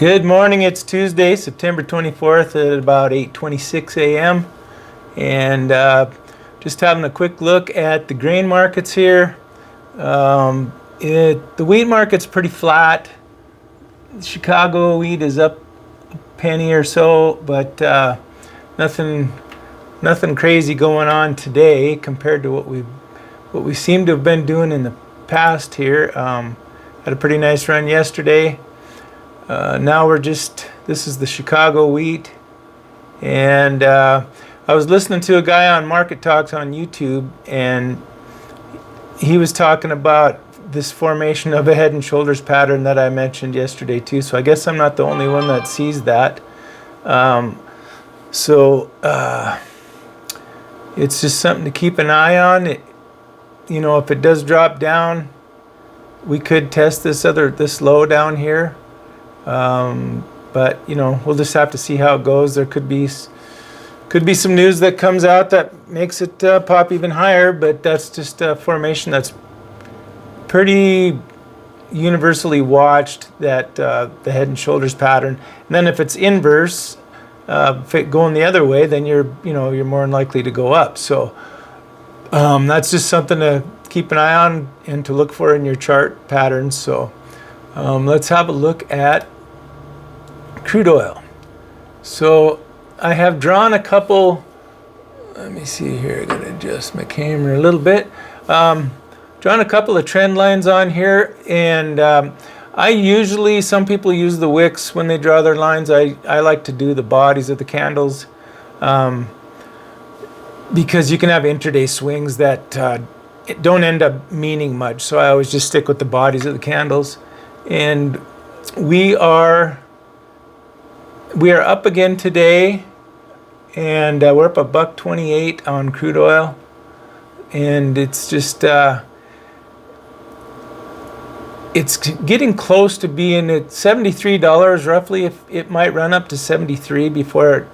Good morning. It's Tuesday, September 24th at about 8:26 a.m. and just having a quick look at the grain markets here. The wheat market's pretty flat. Chicago wheat is up a penny or so, but nothing crazy going on today compared to what we seem to have been doing in the past here. Had a pretty nice run yesterday. Now this is the Chicago wheat, and I was listening to a guy on Market Talks on YouTube, and he was talking about this formation of a head and shoulders pattern that I mentioned yesterday too. So I guess I'm not the only one that sees that. It's just something to keep an eye on. If it does drop down, we could test this low down here. But we'll just have to see how it goes. There could be some news that comes out that makes it pop even higher, but that's just a formation that's pretty universally watched, that the head and shoulders pattern. And then if it's inverse, if it going the other way, then you're more than likely to go up. So that's just something to keep an eye on and to look for in your chart patterns. So let's have a look at crude oil. So I have drawn a couple. Let me see here. I'm going to adjust my camera a little bit. Drawn a couple of trend lines on here, and some people use the wicks when they draw their lines. I like to do the bodies of the candles because you can have intraday swings that don't end up meaning much. So I always just stick with the bodies of the candles. And we are up again today, and we're up $1.28 on crude oil, and it's just it's getting close to being at $73 roughly. If it might run up to 73 before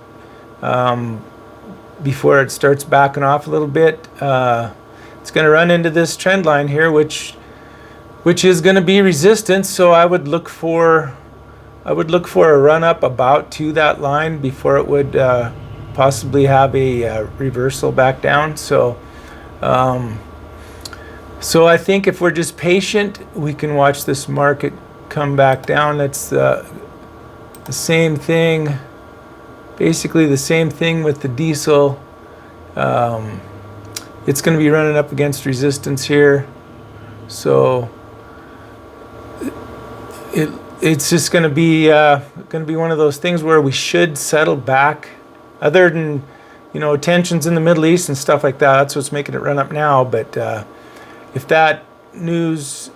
it starts backing off a little bit. It's going to run into this trend line here, which is going to be resistance. So I would look for a run up about to that line before it would possibly have a reversal back down. So I think if we're just patient, we can watch this market come back down. That's the same thing, basically the same thing with the diesel. It's going to be running up against resistance here. So it's just going to be one of those things where we should settle back. Other than tensions in the Middle East and stuff like that, that's what's making it run up now. But if that news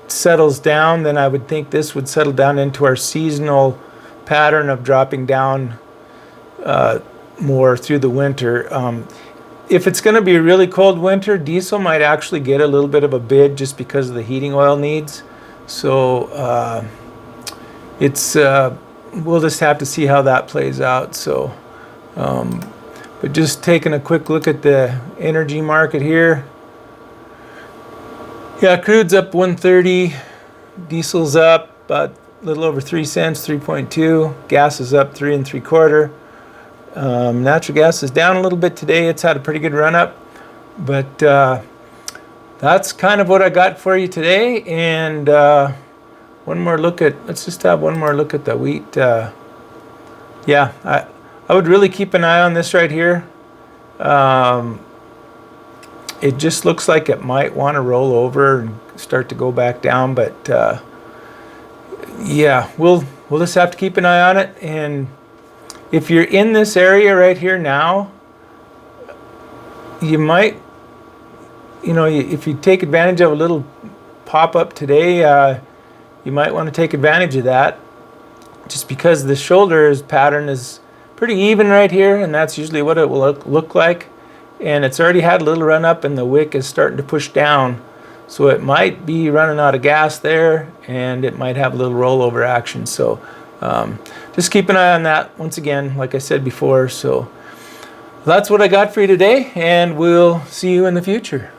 settles down, then I would think this would settle down into our seasonal pattern of dropping down more through the winter. If it's going to be a really cold winter, diesel might actually get a little bit of a bid just because of the heating oil needs. So we'll just have to see how that plays out. So, but just taking a quick look at the energy market here. Yeah, crude's up 130, diesel's up about a little over 3 cents, 3.2. Gas is up 3 3/4. Natural gas is down a little bit today. It's had a pretty good run up, but that's kind of what I got for you today. And let's just have one more look at the wheat. Yeah, I would really keep an eye on this right here. It just looks like it might want to roll over and start to go back down, but yeah, we'll just have to keep an eye on it. And if you're in this area right here now, you might, if you take advantage of a little pop up today, you might want to take advantage of that, just because the shoulders pattern is pretty even right here, and that's usually what it will look like. And it's already had a little run up, and the wick is starting to push down. So it might be running out of gas there, and it might have a little rollover action. So just keep an eye on that, once again, like I said before. So that's what I got for you today, and we'll see you in the future.